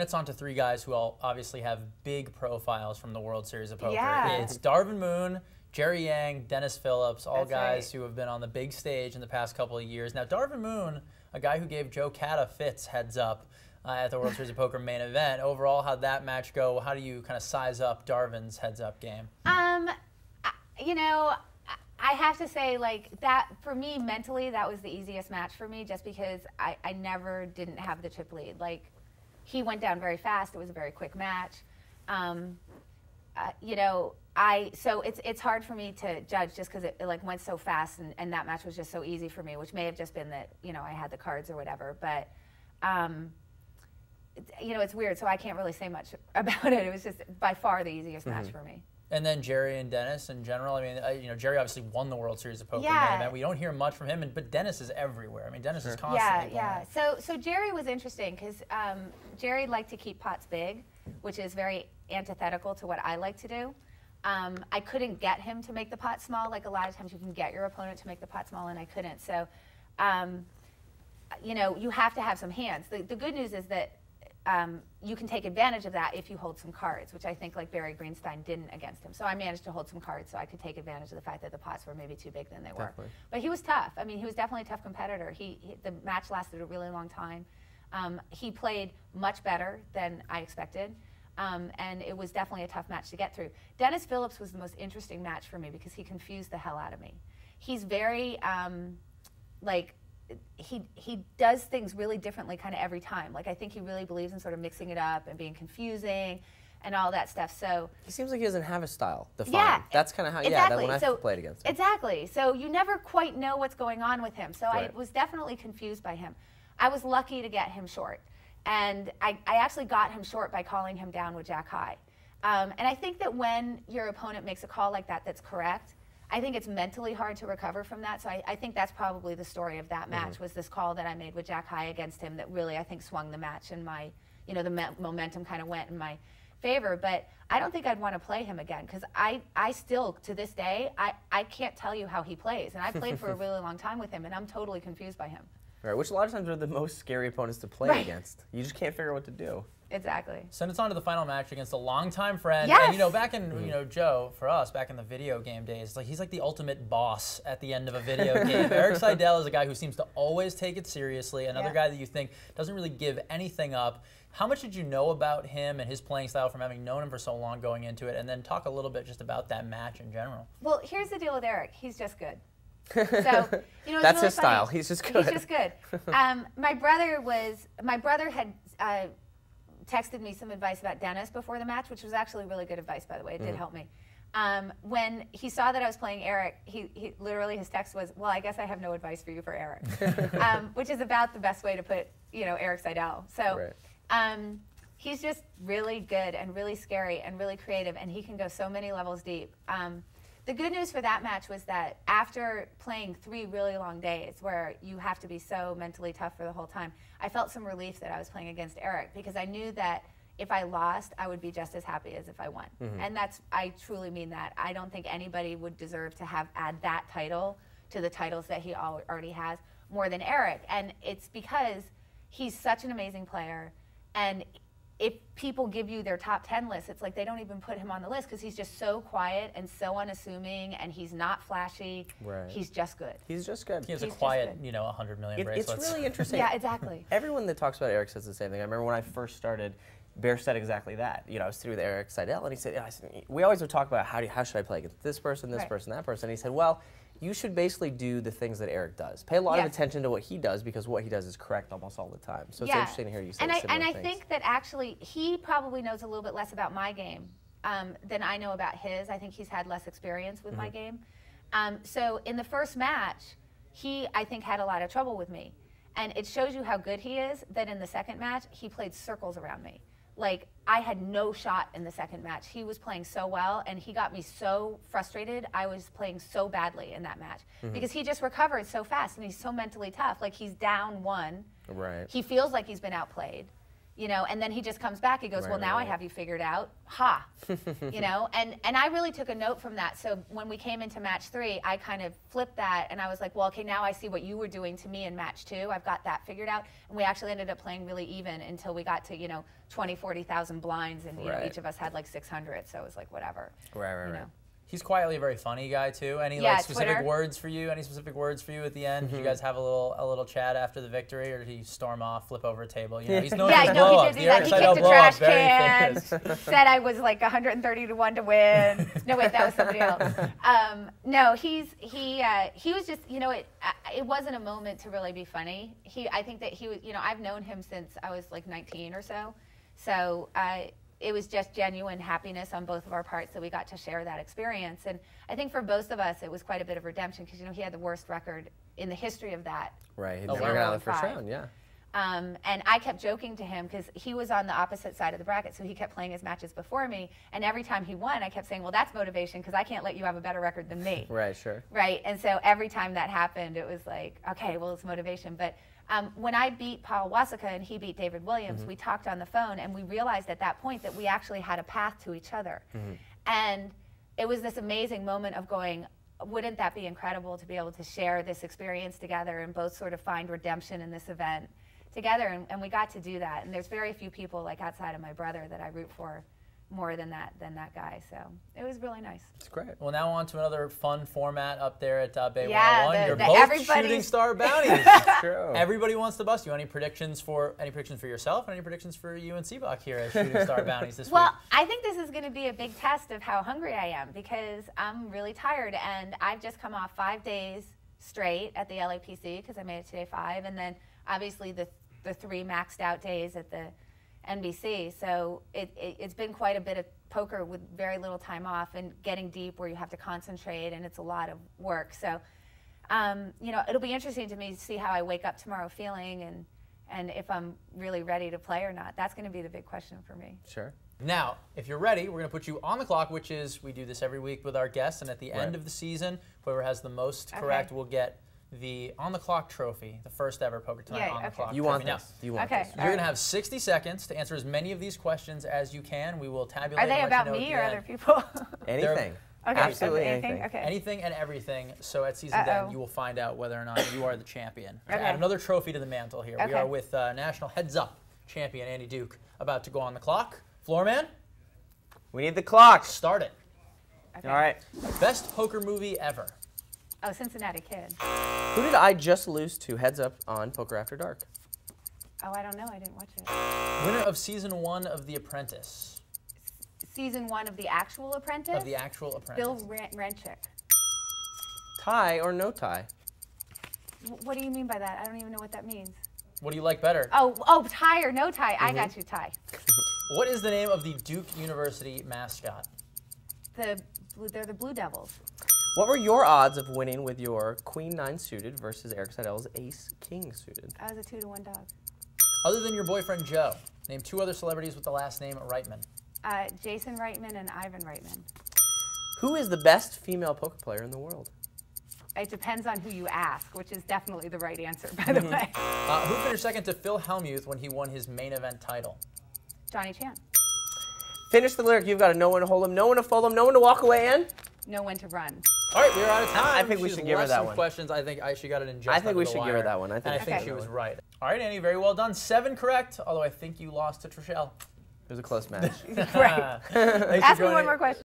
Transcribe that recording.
Then it's on to three guys who all obviously have big profiles from the World Series of Poker. Yeah. It's Darvin Moon, Jerry Yang, Dennis Phillips, all That's guys right. who have been on the big stage in the past couple of years. Now, Darvin Moon, a guy who gave Joe Cata fits heads up at the World Series of Poker main event. Overall, how'd that match go? How do you kind of size up Darvin's heads up game? You know, I have to say, like, that, for me, mentally, that was the easiest match for me, just because I never didn't have the chip lead. Like, he went down very fast. It was a very quick match. You know, so it's hard for me to judge just because it like went so fast, and that match was just so easy for me, which may have just been that, you know, I had the cards or whatever. But, you know, it's weird, so I can't really say much about it. It was just by far the easiest match for me. And then Jerry and Dennis in general. I mean, you know, Jerry obviously won the World Series of Poker main event. We don't hear much from him, but Dennis is everywhere. I mean, Dennis is constantly playing. So Jerry was interesting because Jerry liked to keep pots big, which is very antithetical to what I like to do. I couldn't get him to make the pot small. Like, a lot of times you can get your opponent to make the pot small, and I couldn't. So, you know, you have to have some hands. The good news is that you can take advantage of that if you hold some cards, which I think like Barry Greenstein didn't against him. So I managed to hold some cards so I could take advantage of the fact that the pots were maybe too big than they were. But he was tough. I mean, he was definitely a tough competitor. The match lasted a really long time. He played much better than I expected. And it was definitely a tough match to get through. Dennis Phillips was the most interesting match for me because he confused the hell out of me. He's very, like, he does things really differently kind of every time. Like, I think he really believes in sort of mixing it up and being confusing and all that stuff. So he seems like he doesn't have a style defined. Yeah, that's kind of how that when I played against him. Exactly. So you never quite know what's going on with him. So I was definitely confused by him. I was lucky to get him short. And I actually got him short by calling him down with Jack high. And I think that when your opponent makes a call like that that's correct, I think it's mentally hard to recover from that. So I think that's probably the story of that match, was this call that I made with Jack high against him that really, I think, swung the match, and my, you know, the momentum kind of went in my favor. But I don't think I'd want to play him again because I still, to this day, I can't tell you how he plays. And I played for a really long time with him, and I'm totally confused by him. Right, which a lot of times are the most scary opponents to play against. You just can't figure out what to do. Exactly. Send us on to the final match against a longtime friend. Yes! And, you know, back in, you know, Joe, for us, back in the video game days, like, he's like the ultimate boss at the end of a video game. Eric Seidel is a guy who seems to always take it seriously, another guy that you think doesn't really give anything up. How much did you know about him and his playing style from having known him for so long going into it? And then talk a little bit just about that match in general. Well, here's the deal with Eric. He's just good. So, you know, that's really his style. He's just good. He's just good. My brother had texted me some advice about Dennis before the match, which was actually really good advice, by the way. It did help me. When he saw that I was playing Eric, he literally, his text was, "Well, I guess I have no advice for you for Eric," which is about the best way to put, you know, Eric Seidel. So he's just really good and really scary and really creative, and he can go so many levels deep. The good news for that match was that after playing 3 really long days where you have to be so mentally tough for the whole time, I felt some relief that I was playing against Eric because I knew that if I lost, I would be just as happy as if I won. And I truly mean that. I don't think anybody would deserve to add that title to the titles that he already has more than Eric. And it's because he's such an amazing player, and if people give you their top 10 lists, it's like they don't even put him on the list because he's just so quiet and so unassuming, and he's not flashy. He's just good. He's just good. He has a quiet, you know, 100 million bracelets. It's really interesting. Yeah, exactly. Everyone that talks about Eric says the same thing. I remember when I first started, Bear said exactly that. You know, I was through with Eric Seidel, and he said, we always would talk about how should I play against this person, that person. And he said, well, you should basically do the things that Eric does. Pay a lot of attention to what he does because what he does is correct almost all the time. So it's interesting to hear you say similar things. And I think that actually he probably knows a little bit less about my game than I know about his. I think he's had less experience with my game. So in the first match, he, I think, had a lot of trouble with me. And it shows you how good he is that in the second match, he played circles around me. Like, I had no shot in the second match. He was playing so well, and he got me so frustrated. I was playing so badly in that match because he just recovered so fast, and he's so mentally tough. Like, he's down 1. Right. He feels like he's been outplayed. You know, and then he just comes back. He goes, well, now I have you figured out. Ha. You know, and I really took a note from that. So when we came into match 3, I kind of flipped that, and I was like, well, okay, now I see what you were doing to me in match 2. I've got that figured out. And we actually ended up playing really even until we got to, you know, 20, 40,000 blinds, and you know, each of us had like 600. So it was like, whatever. Right. He's quietly a very funny guy too. Any like specific words for you? Any specific words for you at the end? Did you guys have a little chat after the victory, or did he storm off, flip over a table? You know, he's known for his blow-ups. He did do that. He kicked a trash can. Said I was like 130-1 to win. No, wait, that was somebody else. No, he was just, you know, it wasn't a moment to really be funny. I think that he was, you know, I've known him since I was like 19 or so. So it was just genuine happiness on both of our parts that we got to share that experience. And I think for both of us, it was quite a bit of redemption because, you know, he had the worst record in the history of that. Right, he got out of the first round, yeah. And I kept joking to him because he was on the opposite side of the bracket, so he kept playing his matches before me. And every time he won, I kept saying, well, that's motivation because I can't let you have a better record than me. Right, sure. Right, and so every time that happened, it was like, okay, well, it's motivation. But when I beat Paul Wasika and he beat David Williams, we talked on the phone, and we realized at that point that we actually had a path to each other. And it was this amazing moment of going, wouldn't that be incredible to be able to share this experience together and both sort of find redemption in this event together, and we got to do that. And there's very few people like outside of my brother that I root for more than that guy. So it was really nice. It's great. Well, now on to another fun format up there at Bay 101. You're both shooting star bounties. True. Everybody wants to bust you. Any predictions for yourself? Any predictions for you and Seabach here as shooting star bounties this week? Well, I think this is going to be a big test of how hungry I am because I'm really tired, and I've just come off 5 days straight at the LAPC because I made it to day 5, and then obviously the 3 maxed out days at the NBC. So it's been quite a bit of poker with very little time off and getting deep where you have to concentrate, and it's a lot of work. So, you know, it'll be interesting to me to see how I wake up tomorrow feeling and if I'm really ready to play or not. That's going to be the big question for me. Sure. Now, if you're ready, we're going to put you on the clock, which is, we do this every week with our guests, and at the end of the season, whoever has the most correct will get the On the Clock trophy, the first ever Poker2Nite On the Clock. You want this. You want this. You're going to have 60 seconds to answer as many of these questions as you can. We will tabulate. Are they about me or other people? Anything. Okay. Absolutely anything. Okay. Anything and everything. So at season 10, you will find out whether or not you are the champion. Okay. Add another trophy to the mantle here. We are with National Heads Up champion Andy Duke about to go on the clock. Floorman? We need the clock. Start it. Okay. All right. Best poker movie ever? Oh, Cincinnati Kid. Who did I just lose to heads up on Poker After Dark? Oh, I don't know. I didn't watch it. Winner of season 1 of The Apprentice. Season 1 of The Actual Apprentice? Of The Actual Apprentice. Bill Renchick. Tie or no tie? What do you mean by that? I don't even know what that means. What do you like better? Oh, tie or no tie? I got you, tie. What is the name of the Duke University mascot? They're the Blue Devils. What were your odds of winning with your Queen 9 suited versus Eric Seidel's Ace King suited? I was a 2-to-1 dog. Other than your boyfriend Joe, name 2 other celebrities with the last name Reitman. Jason Reitman and Ivan Reitman. Who is the best female poker player in the world? It depends on who you ask, which is definitely the right answer, by the way. Who finished second to Phil Hellmuth when he won his main event title? Johnny Chan. Finish the lyric. You've got to know when to hold him, know when to fold him, know when to walk away in. Know when to run. All right, we're out of time. I think we should give her that one. Questions. I think she got it in just I think we under the should give her wire. that one. I think she was right. All right, Annie, very well done. 7 correct, although I think you lost to Trishelle. It was a close match. Right. Ask me one more question.